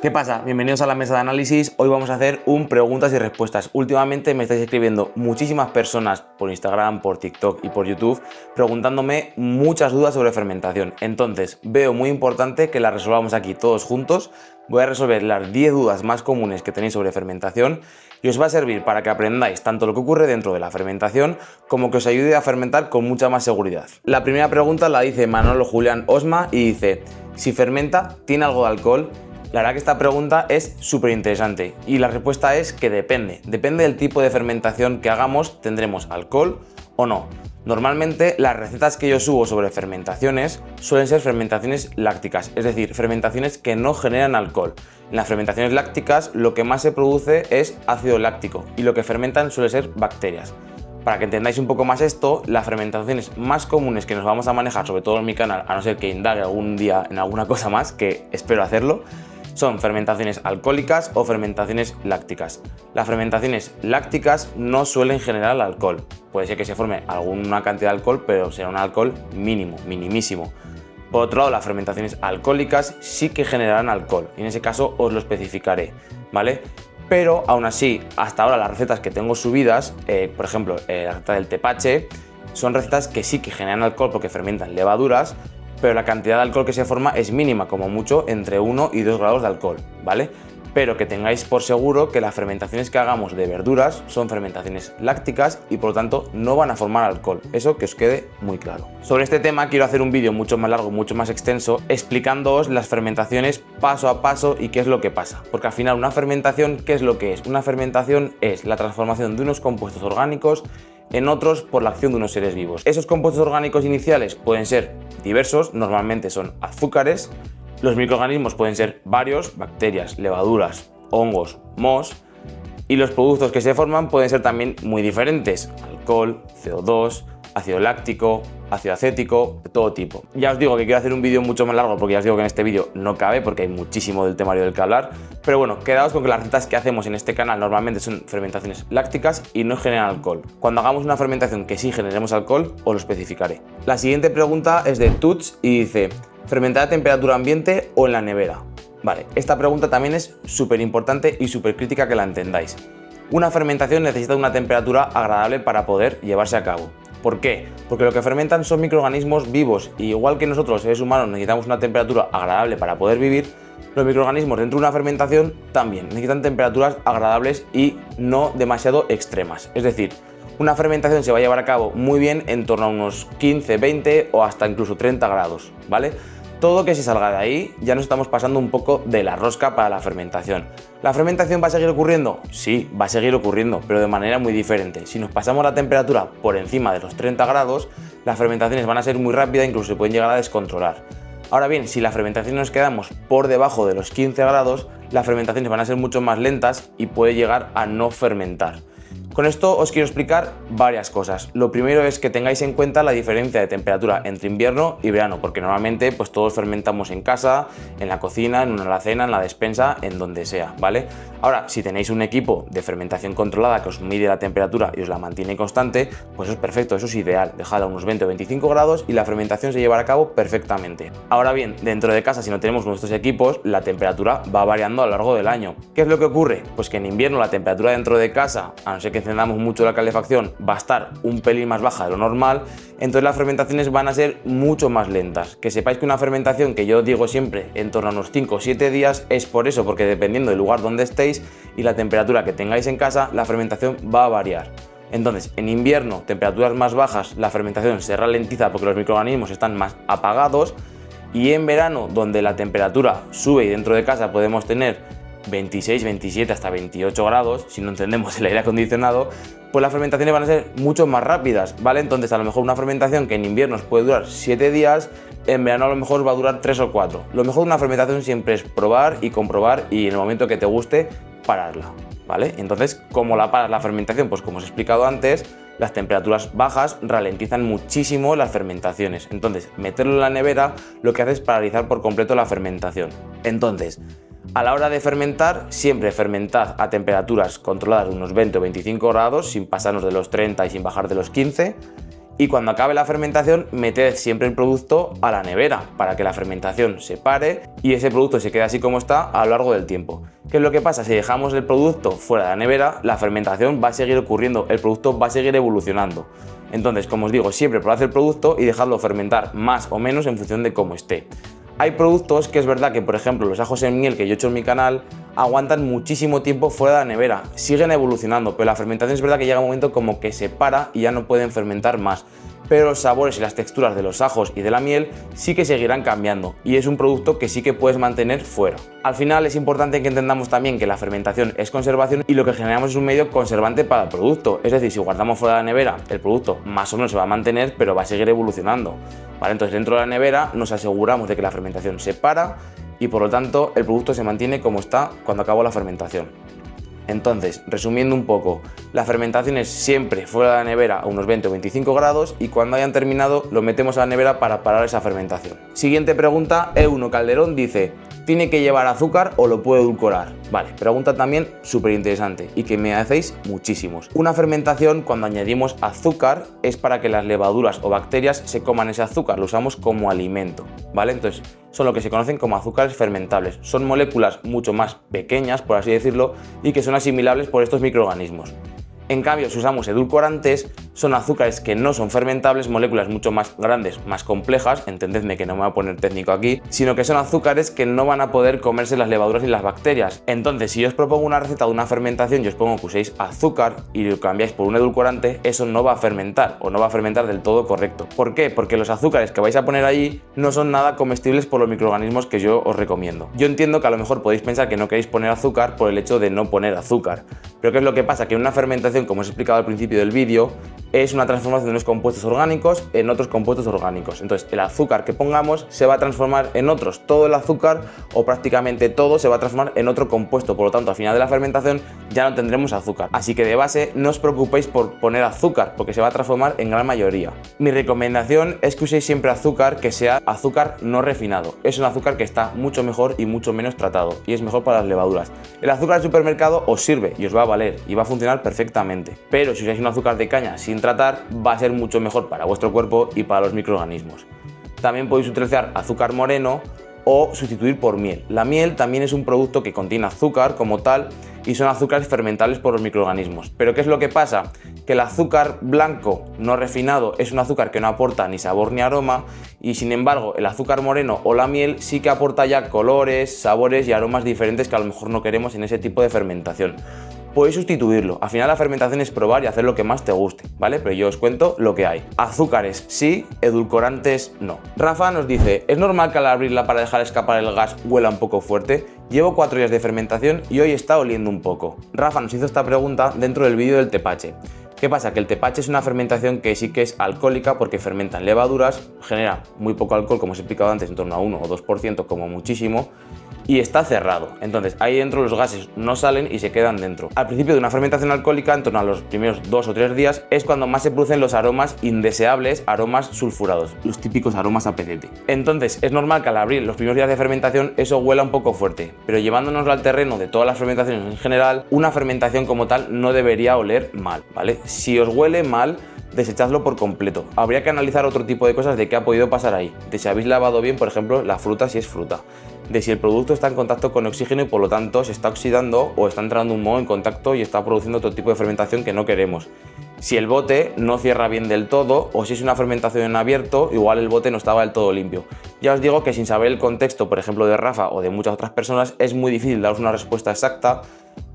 ¿Qué pasa? Bienvenidos a la mesa de análisis. Hoy vamos a hacer un preguntas y respuestas. Últimamente me estáis escribiendo muchísimas personas por Instagram, por TikTok y por YouTube preguntándome muchas dudas sobre fermentación. Entonces veo muy importante que las resolvamos aquí todos juntos. Voy a resolver las 10 dudas más comunes que tenéis sobre fermentación y os va a servir para que aprendáis tanto lo que ocurre dentro de la fermentación como que os ayude a fermentar con mucha más seguridad. La primera pregunta la dice Manolo Julián Osma y dice: si fermenta, ¿tiene algo de alcohol? La verdad que esta pregunta es súper interesante y la respuesta es que depende. Depende del tipo de fermentación que hagamos, tendremos alcohol o no. Normalmente las recetas que yo subo sobre fermentaciones suelen ser fermentaciones lácticas, es decir, fermentaciones que no generan alcohol. En las fermentaciones lácticas lo que más se produce es ácido láctico y lo que fermentan suele ser bacterias. Para que entendáis un poco más esto, las fermentaciones más comunes que nos vamos a manejar, sobre todo en mi canal, a no ser que indague algún día en alguna cosa más, que espero hacerlo, son fermentaciones alcohólicas o fermentaciones lácticas. Las fermentaciones lácticas no suelen generar alcohol. Puede ser que se forme alguna cantidad de alcohol, pero será un alcohol mínimo, minimísimo. Por otro lado, las fermentaciones alcohólicas sí que generarán alcohol, y en ese caso os lo especificaré, ¿vale? Pero aún así, hasta ahora las recetas que tengo subidas, por ejemplo, la receta del tepache, son recetas que sí que generan alcohol porque fermentan levaduras, pero la cantidad de alcohol que se forma es mínima, como mucho entre 1 y 2 grados de alcohol, ¿vale? Pero que tengáis por seguro que las fermentaciones que hagamos de verduras son fermentaciones lácticas y por lo tanto no van a formar alcohol, eso que os quede muy claro. Sobre este tema quiero hacer un vídeo mucho más largo, mucho más extenso, explicándoos las fermentaciones paso a paso y qué es lo que pasa. Porque al final una fermentación, ¿qué es lo que es? Una fermentación es la transformación de unos compuestos orgánicos en otros por la acción de unos seres vivos. Esos compuestos orgánicos iniciales pueden ser diversos, normalmente son azúcares. Los microorganismos pueden ser varios, bacterias, levaduras, hongos, mohos, y los productos que se forman pueden ser también muy diferentes: alcohol, CO2, ácido láctico, ácido acético, de todo tipo. Ya os digo que quiero hacer un vídeo mucho más largo porque ya os digo que en este vídeo no cabe porque hay muchísimo del temario del que hablar, pero bueno, quedaos con que las recetas que hacemos en este canal normalmente son fermentaciones lácticas y no generan alcohol. Cuando hagamos una fermentación que sí generemos alcohol, os lo especificaré. La siguiente pregunta es de Tuts y dice: ¿fermentar a temperatura ambiente o en la nevera? Vale, esta pregunta también es súper importante y súper crítica que la entendáis. Una fermentación necesita una temperatura agradable para poder llevarse a cabo. ¿Por qué? Porque lo que fermentan son microorganismos vivos y igual que nosotros, seres humanos, necesitamos una temperatura agradable para poder vivir, los microorganismos dentro de una fermentación también necesitan temperaturas agradables y no demasiado extremas. Es decir, una fermentación se va a llevar a cabo muy bien en torno a unos 15, 20 o hasta incluso 30 grados, ¿vale? Todo que se salga de ahí ya nos estamos pasando un poco de la rosca para la fermentación. ¿La fermentación va a seguir ocurriendo? Sí, va a seguir ocurriendo, pero de manera muy diferente. Si nos pasamos la temperatura por encima de los 30 grados, las fermentaciones van a ser muy rápidas e incluso se pueden llegar a descontrolar. Ahora bien, si la fermentación nos quedamos por debajo de los 15 grados, las fermentaciones van a ser mucho más lentas y puede llegar a no fermentar. Con esto os quiero explicar varias cosas. Lo primero es que tengáis en cuenta la diferencia de temperatura entre invierno y verano, porque normalmente pues todos fermentamos en casa, en la cocina, en una alacena, en la despensa, en donde sea, ¿vale? Ahora, si tenéis un equipo de fermentación controlada que os mide la temperatura y os la mantiene constante, pues eso es perfecto, eso es ideal. Dejadla a unos 20 o 25 grados y la fermentación se llevará a cabo perfectamente. Ahora bien, dentro de casa, si no tenemos nuestros equipos, la temperatura va variando a lo largo del año. ¿Qué es lo que ocurre? Pues que en invierno la temperatura dentro de casa, a no ser que encendamos mucho la calefacción, va a estar un pelín más baja de lo normal, entonces las fermentaciones van a ser mucho más lentas. Que sepáis que una fermentación, que yo digo siempre en torno a unos 5 o 7 días, es por eso, porque dependiendo del lugar donde estéis y la temperatura que tengáis en casa, la fermentación va a variar. Entonces, en invierno, temperaturas más bajas, la fermentación se ralentiza porque los microorganismos están más apagados, y en verano, donde la temperatura sube y dentro de casa podemos tener 26, 27 hasta 28 grados, si no encendemos el aire acondicionado, pues las fermentaciones van a ser mucho más rápidas, ¿vale? Entonces a lo mejor una fermentación que en invierno puede durar 7 días, en verano a lo mejor va a durar 3 o 4. Lo mejor de una fermentación siempre es probar y comprobar y en el momento que te guste, pararla, ¿vale? Entonces, ¿cómo la paras la fermentación? Pues como os he explicado antes, las temperaturas bajas ralentizan muchísimo las fermentaciones. Entonces, meterlo en la nevera lo que hace es paralizar por completo la fermentación. Entonces, a la hora de fermentar, siempre fermentad a temperaturas controladas de unos 20 o 25 grados, sin pasarnos de los 30 y sin bajar de los 15. Y cuando acabe la fermentación, meted siempre el producto a la nevera para que la fermentación se pare y ese producto se quede así como está a lo largo del tiempo. ¿Qué es lo que pasa? Si dejamos el producto fuera de la nevera, la fermentación va a seguir ocurriendo, el producto va a seguir evolucionando. Entonces, como os digo, siempre probad el producto y dejadlo fermentar más o menos en función de cómo esté. Hay productos que es verdad que, por ejemplo, los ajos en miel que yo he hecho en mi canal aguantan muchísimo tiempo fuera de la nevera, siguen evolucionando, pero la fermentación es verdad que llega un momento como que se para y ya no pueden fermentar más. Pero los sabores y las texturas de los ajos y de la miel sí que seguirán cambiando y es un producto que sí que puedes mantener fuera. Al final es importante que entendamos también que la fermentación es conservación y lo que generamos es un medio conservante para el producto. Es decir, si guardamos fuera de la nevera, el producto más o menos se va a mantener, pero va a seguir evolucionando. ¿Vale? Entonces dentro de la nevera nos aseguramos de que la fermentación se para y por lo tanto el producto se mantiene como está cuando acabó la fermentación. Entonces, resumiendo un poco, la fermentación es siempre fuera de la nevera a unos 20 o 25 grados y cuando hayan terminado lo metemos a la nevera para parar esa fermentación. Siguiente pregunta, Euno Calderón dice, ¿tiene que llevar azúcar o lo puede edulcorar? Vale, pregunta también súper interesante y que me hacéis muchísimos. Una fermentación, cuando añadimos azúcar, es para que las levaduras o bacterias se coman ese azúcar, lo usamos como alimento, ¿vale? Entonces, son lo que se conocen como azúcares fermentables. Son moléculas mucho más pequeñas, por así decirlo, y que son asimilables por estos microorganismos. En cambio, si usamos edulcorantes, son azúcares que no son fermentables, moléculas mucho más grandes, más complejas, entendedme que no me voy a poner técnico aquí, sino que son azúcares que no van a poder comerse las levaduras y las bacterias. Entonces, si yo os propongo una receta de una fermentación y os pongo que uséis azúcar y lo cambiáis por un edulcorante, eso no va a fermentar o no va a fermentar del todo correcto. ¿Por qué? Porque los azúcares que vais a poner allí no son nada comestibles por los microorganismos que yo os recomiendo. Yo entiendo que a lo mejor podéis pensar que no queréis poner azúcar por el hecho de no poner azúcar, pero ¿qué es lo que pasa? Que en una fermentación, como os he explicado al principio del vídeo, es una transformación de unos compuestos orgánicos en otros compuestos orgánicos. Entonces, el azúcar que pongamos se va a transformar en otros. Todo el azúcar, o prácticamente todo, se va a transformar en otro compuesto. Por lo tanto, al final de la fermentación ya no tendremos azúcar. Así que de base, no os preocupéis por poner azúcar, porque se va a transformar en gran mayoría. Mi recomendación es que uséis siempre azúcar que sea azúcar no refinado. Es un azúcar que está mucho mejor y mucho menos tratado, y es mejor para las levaduras. El azúcar del supermercado os sirve y os va a valer, y va a funcionar perfectamente. Pero si usáis un azúcar de caña sin tratar, va a ser mucho mejor para vuestro cuerpo y para los microorganismos. También podéis utilizar azúcar moreno o sustituir por miel. La miel también es un producto que contiene azúcar como tal y son azúcares fermentables por los microorganismos. Pero ¿qué es lo que pasa? Que el azúcar blanco no refinado es un azúcar que no aporta ni sabor ni aroma y sin embargo el azúcar moreno o la miel sí que aporta ya colores, sabores y aromas diferentes que a lo mejor no queremos en ese tipo de fermentación. Podéis sustituirlo. Al final la fermentación es probar y hacer lo que más te guste, ¿vale? Pero yo os cuento lo que hay. Azúcares sí, edulcorantes no. Rafa nos dice, ¿es normal que al abrirla para dejar escapar el gas huela un poco fuerte? Llevo 4 días de fermentación y hoy está oliendo un poco. Rafa nos hizo esta pregunta dentro del vídeo del tepache. ¿Qué pasa? Que el tepache es una fermentación que sí que es alcohólica porque fermentan levaduras, genera muy poco alcohol, como os he explicado antes, en torno a 1 o 2% como muchísimo, y está cerrado. Entonces ahí dentro los gases no salen y se quedan dentro. Al principio de una fermentación alcohólica, en torno a los primeros 2 o 3 días, es cuando más se producen los aromas indeseables, aromas sulfurados, los típicos aromas a pecete. Entonces es normal que al abrir los primeros días de fermentación eso huela un poco fuerte, pero llevándonos al terreno de todas las fermentaciones en general, una fermentación como tal no debería oler mal, ¿vale? Si os huele mal, desechadlo por completo. Habría que analizar otro tipo de cosas de qué ha podido pasar ahí, de si habéis lavado bien, por ejemplo, la fruta si es fruta, de si el producto está en contacto con oxígeno y por lo tanto se está oxidando o está entrando un moho en contacto y está produciendo otro tipo de fermentación que no queremos. Si el bote no cierra bien del todo o si es una fermentación en abierto, igual el bote no estaba del todo limpio. Ya os digo que sin saber el contexto, por ejemplo, de Rafa o de muchas otras personas, es muy difícil daros una respuesta exacta,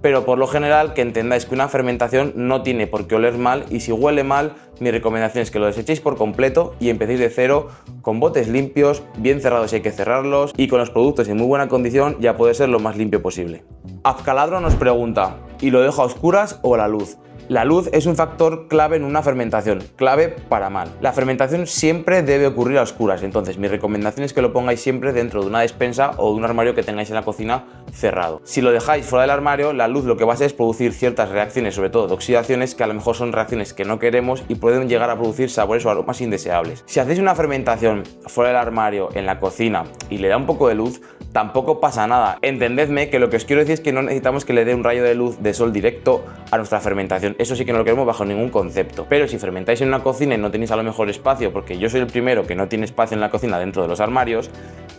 pero por lo general que entendáis que una fermentación no tiene por qué oler mal y si huele mal, mi recomendación es que lo desechéis por completo y empecéis de cero con botes limpios, bien cerrados si hay que cerrarlos y con los productos en muy buena condición ya puede ser lo más limpio posible. Azcaladro nos pregunta, ¿y lo dejo a oscuras o a la luz? La luz es un factor clave en una fermentación, clave para mal. La fermentación siempre debe ocurrir a oscuras, entonces mi recomendación es que lo pongáis siempre dentro de una despensa o de un armario que tengáis en la cocina cerrado. Si lo dejáis fuera del armario, la luz lo que va a hacer es producir ciertas reacciones, sobre todo de oxidaciones, que a lo mejor son reacciones que no queremos y pueden llegar a producir sabores o aromas indeseables. Si hacéis una fermentación fuera del armario, en la cocina, y le da un poco de luz, tampoco pasa nada. Entendedme que lo que os quiero decir es que no necesitamos que le dé un rayo de luz de sol directo a nuestra fermentación. eso sí que no lo queremos bajo ningún concepto. Pero si fermentáis en una cocina y no tenéis a lo mejor espacio, porque yo soy el primero que no tiene espacio en la cocina dentro de los armarios,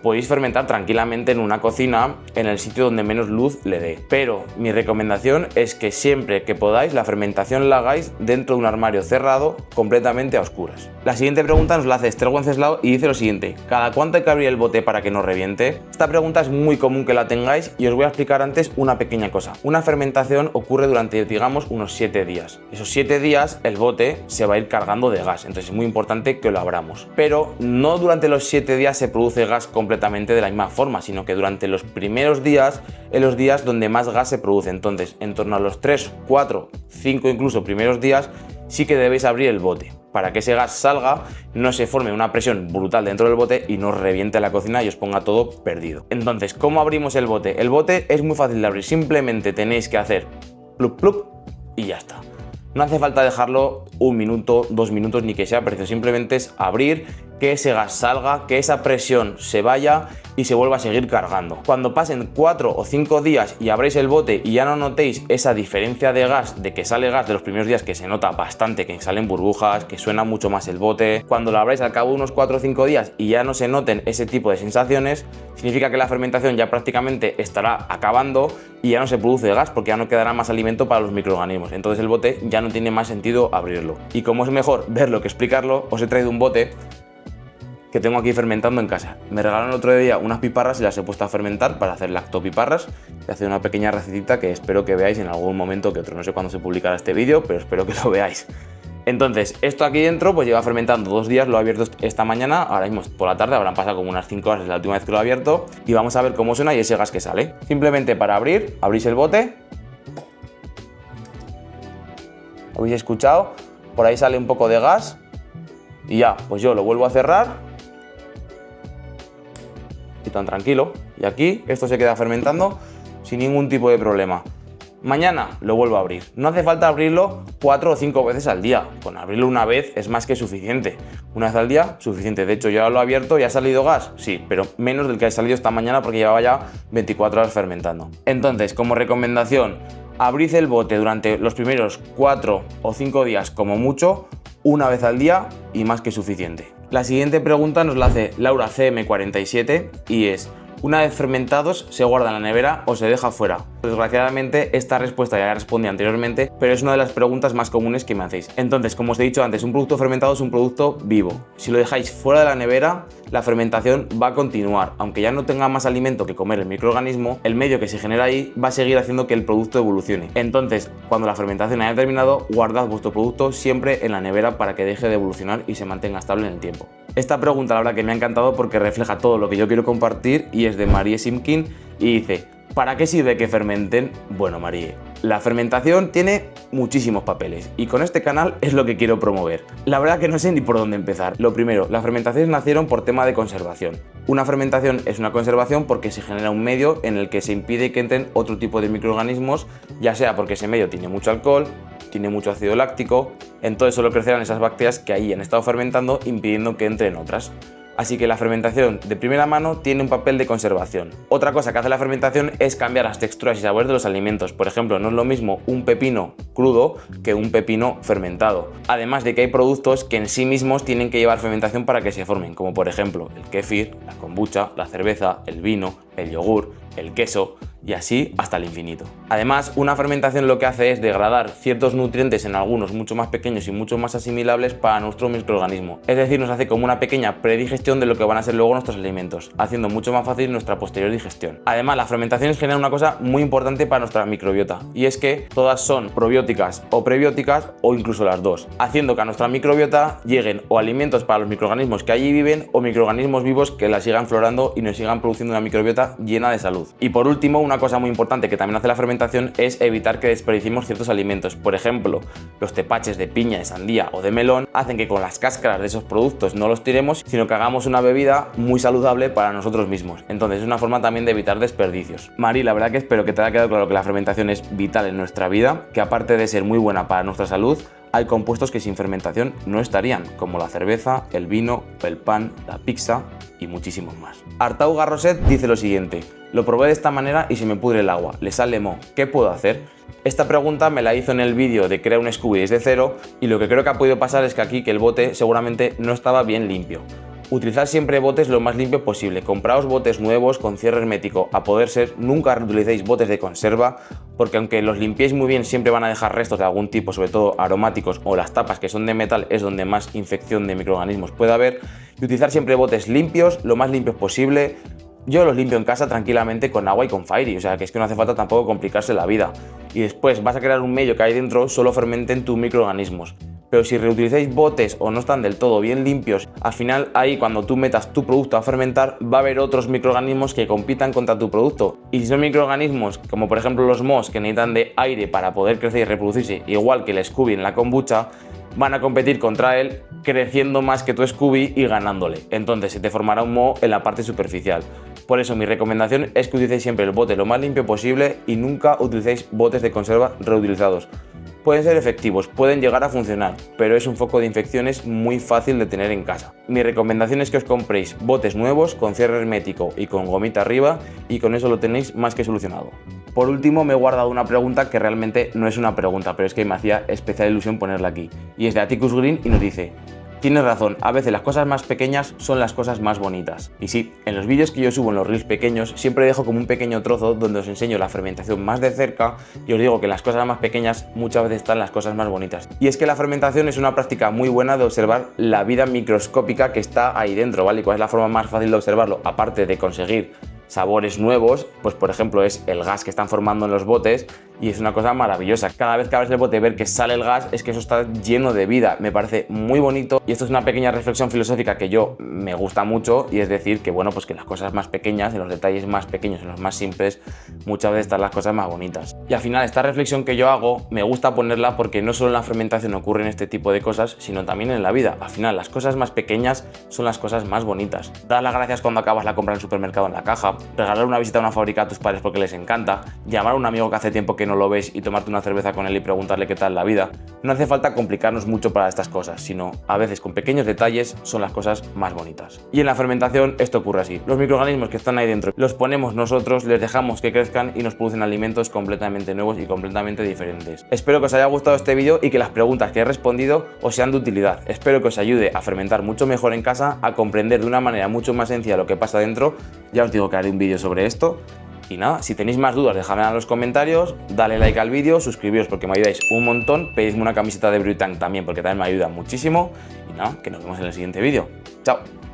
podéis fermentar tranquilamente en una cocina, en el sitio donde menos luz le dé. Pero mi recomendación es que siempre que podáis la fermentación la hagáis dentro de un armario cerrado, completamente a oscuras. La siguiente pregunta nos la hace Esther Wenceslao y dice lo siguiente: ¿cada cuánto hay que abrir el bote para que no reviente? Esta pregunta es muy común que la tengáis y os voy a explicar antes una pequeña cosa. Una fermentación ocurre durante, digamos, unos 7 días. Esos 7 días el bote se va a ir cargando de gas, entonces es muy importante que lo abramos. Pero no durante los 7 días se produce gas completamente de la misma forma, sino que durante los primeros días, en los días donde más gas se produce. Entonces, en torno a los 3, 4, 5 incluso primeros días, sí que debéis abrir el bote para que ese gas salga, no se forme una presión brutal dentro del bote y no os reviente la cocina y os ponga todo perdido. Entonces, ¿cómo abrimos el bote? El bote es muy fácil de abrir, simplemente tenéis que hacer plup plup y ya está. No hace falta dejarlo 1 minuto, 2 minutos, ni que sea preciso, simplemente es abrir, que ese gas salga, que esa presión se vaya y se vuelva a seguir cargando. Cuando pasen 4 o 5 días y abréis el bote y ya no notéis esa diferencia de gas, de que sale gas de los primeros días, que se nota bastante, que salen burbujas, que suena mucho más el bote, cuando lo abráis al cabo de unos 4 o 5 días y ya no se noten ese tipo de sensaciones, significa que la fermentación ya prácticamente estará acabando y ya no se produce gas, porque ya no quedará más alimento para los microorganismos. Entonces el bote ya no tiene más sentido abrirlo. Y como es mejor verlo que explicarlo, os he traído un bote que tengo aquí fermentando en casa. Me regalaron el otro día unas piparras y las he puesto a fermentar para hacer lactopiparras. Voy a hacer una pequeña recetita que espero que veáis en algún momento que otro. No sé cuándo se publicará este vídeo, pero espero que lo veáis. Entonces, esto aquí dentro pues lleva fermentando 2 días, lo he abierto esta mañana, ahora mismo por la tarde, habrán pasado como unas 5 horas desde la última vez que lo he abierto y vamos a ver cómo suena y ese gas que sale. Simplemente para abrir, abrís el bote. ¿Habéis escuchado? Por ahí sale un poco de gas y ya, pues yo lo vuelvo a cerrar y tan tranquilo. Y aquí esto se queda fermentando sin ningún tipo de problema. Mañana lo vuelvo a abrir. No hace falta abrirlo 4 o 5 veces al día. Con abrirlo una vez es más que suficiente. Una vez al día, suficiente. De hecho, ya lo he abierto y ha salido gas. Sí, pero menos del que ha salido esta mañana porque llevaba ya 24 horas fermentando. Entonces, como recomendación, abrid el bote durante los primeros 4 o 5 días como mucho, una vez al día y más que suficiente. La siguiente pregunta nos la hace Laura CM47 y es: ¿una vez fermentados se guarda en la nevera o se deja fuera? Desgraciadamente esta respuesta ya la respondí anteriormente, pero es una de las preguntas más comunes que me hacéis. Entonces, como os he dicho antes, un producto fermentado es un producto vivo. Si lo dejáis fuera de la nevera, la fermentación va a continuar. Aunque ya no tenga más alimento que comer el microorganismo, el medio que se genera ahí va a seguir haciendo que el producto evolucione. Entonces, cuando la fermentación haya terminado, guardad vuestro producto siempre en la nevera para que deje de evolucionar y se mantenga estable en el tiempo. Esta pregunta la verdad que me ha encantado porque refleja todo lo que yo quiero compartir y es de Marie Simkin y dice: ¿para qué sirve que fermenten? Bueno, Marie, la fermentación tiene muchísimos papeles y con este canal es lo que quiero promover. La verdad que no sé ni por dónde empezar. Lo primero, las fermentaciones nacieron por tema de conservación. Una fermentación es una conservación porque se genera un medio en el que se impide que entren otro tipo de microorganismos, ya sea porque ese medio tiene mucho alcohol, tiene mucho ácido láctico, entonces solo crecerán esas bacterias que ahí han estado fermentando, impidiendo que entren otras. Así que la fermentación de primera mano tiene un papel de conservación. Otra cosa que hace la fermentación es cambiar las texturas y sabores de los alimentos. Por ejemplo, no es lo mismo un pepino crudo que un pepino fermentado. Además de que hay productos que en sí mismos tienen que llevar fermentación para que se formen, como por ejemplo el kéfir, la kombucha, la cerveza, el vino, el yogur, el queso y así hasta el infinito. Además, una fermentación lo que hace es degradar ciertos nutrientes en algunos mucho más pequeños y mucho más asimilables para nuestro microorganismo. Es decir, nos hace como una pequeña predigestión de lo que van a ser luego nuestros alimentos, haciendo mucho más fácil nuestra posterior digestión. Además, las fermentaciones generan una cosa muy importante para nuestra microbiota y es que todas son probióticas o prebióticas o incluso las dos, haciendo que a nuestra microbiota lleguen o alimentos para los microorganismos que allí viven o microorganismos vivos que la sigan florando y nos sigan produciendo una microbiota llena de salud. Y por último, una cosa muy importante que también hace la fermentación es evitar que desperdiciemos ciertos alimentos. Por ejemplo, los tepaches de piña, de sandía o de melón hacen que con las cáscaras de esos productos no los tiremos, sino que hagamos una bebida muy saludable para nosotros mismos. Entonces es una forma también de evitar desperdicios. Mari, la verdad que espero que te haya quedado claro que la fermentación es vital en nuestra vida, que aparte de ser muy buena para nuestra salud, hay compuestos que sin fermentación no estarían, como la cerveza, el vino, el pan, la pizza y muchísimos más. Artau Garroset dice lo siguiente: lo probé de esta manera y se me pudre el agua, le sale moho, ¿qué puedo hacer? Esta pregunta me la hizo en el vídeo de crear un Scooby desde cero y lo que creo que ha podido pasar es que aquí el bote seguramente no estaba bien limpio. Utilizad siempre botes lo más limpio posible, compraos botes nuevos con cierre hermético a poder ser, nunca reutilicéis botes de conserva porque aunque los limpiéis muy bien siempre van a dejar restos de algún tipo, sobre todo aromáticos, o las tapas que son de metal es donde más infección de microorganismos puede haber, y utilizar siempre botes limpios, lo más limpios posible. Yo los limpio en casa tranquilamente con agua y con Fairy, o sea que es que no hace falta tampoco complicarse la vida. Y después vas a crear un medio que hay dentro, solo fermenten tus microorganismos. Pero si reutilizáis botes o no están del todo bien limpios, al final ahí cuando tú metas tu producto a fermentar va a haber otros microorganismos que compitan contra tu producto. Y si son microorganismos como por ejemplo los mohos que necesitan de aire para poder crecer y reproducirse, igual que el Scooby en la kombucha, van a competir contra él creciendo más que tu Scooby y ganándole. Entonces se te formará un moho en la parte superficial. Por eso mi recomendación es que utilicéis siempre el bote lo más limpio posible y nunca utilicéis botes de conserva reutilizados. Pueden ser efectivos, pueden llegar a funcionar, pero es un foco de infecciones muy fácil de tener en casa. Mi recomendación es que os compréis botes nuevos con cierre hermético y con gomita arriba y con eso lo tenéis más que solucionado. Por último, me he guardado una pregunta que realmente no es una pregunta, pero es que me hacía especial ilusión ponerla aquí. Y es de Atticus Green y nos dice: tienes razón, a veces las cosas más pequeñas son las cosas más bonitas. Y sí, en los vídeos que yo subo en los reels pequeños siempre dejo como un pequeño trozo donde os enseño la fermentación más de cerca y os digo que en las cosas más pequeñas muchas veces están las cosas más bonitas. Y es que la fermentación es una práctica muy buena de observar la vida microscópica que está ahí dentro, ¿vale? ¿Y cuál es la forma más fácil de observarlo? Aparte de conseguir sabores nuevos, pues por ejemplo es el gas que están formando en los botes y es una cosa maravillosa. Cada vez que abres el bote ver que sale el gas es que eso está lleno de vida, me parece muy bonito y esto es una pequeña reflexión filosófica que yo me gusta mucho y es decir que bueno, pues que las cosas más pequeñas, en los detalles más pequeños, en los más simples, muchas veces están las cosas más bonitas. Y al final esta reflexión que yo hago me gusta ponerla porque no solo en la fermentación ocurren este tipo de cosas, sino también en la vida. Al final las cosas más pequeñas son las cosas más bonitas. Dar las gracias cuando acabas la compra en el supermercado en la caja, regalar una visita a una fábrica a tus padres porque les encanta, llamar a un amigo que hace tiempo que no lo ves y tomarte una cerveza con él y preguntarle qué tal la vida. No hace falta complicarnos mucho para estas cosas, sino a veces con pequeños detalles son las cosas más bonitas. Y en la fermentación esto ocurre así. Los microorganismos que están ahí dentro los ponemos nosotros, les dejamos que crezcan y nos producen alimentos completamente nuevos y completamente diferentes. Espero que os haya gustado este vídeo y que las preguntas que he respondido os sean de utilidad. Espero que os ayude a fermentar mucho mejor en casa, a comprender de una manera mucho más sencilla lo que pasa dentro. Ya os digo que haré un vídeo sobre esto. Y nada, si tenéis más dudas dejadme en los comentarios, dale like al vídeo, suscribiros porque me ayudáis un montón, pedidme una camiseta de Brewtank también porque también me ayuda muchísimo y nada, que nos vemos en el siguiente vídeo. Chao.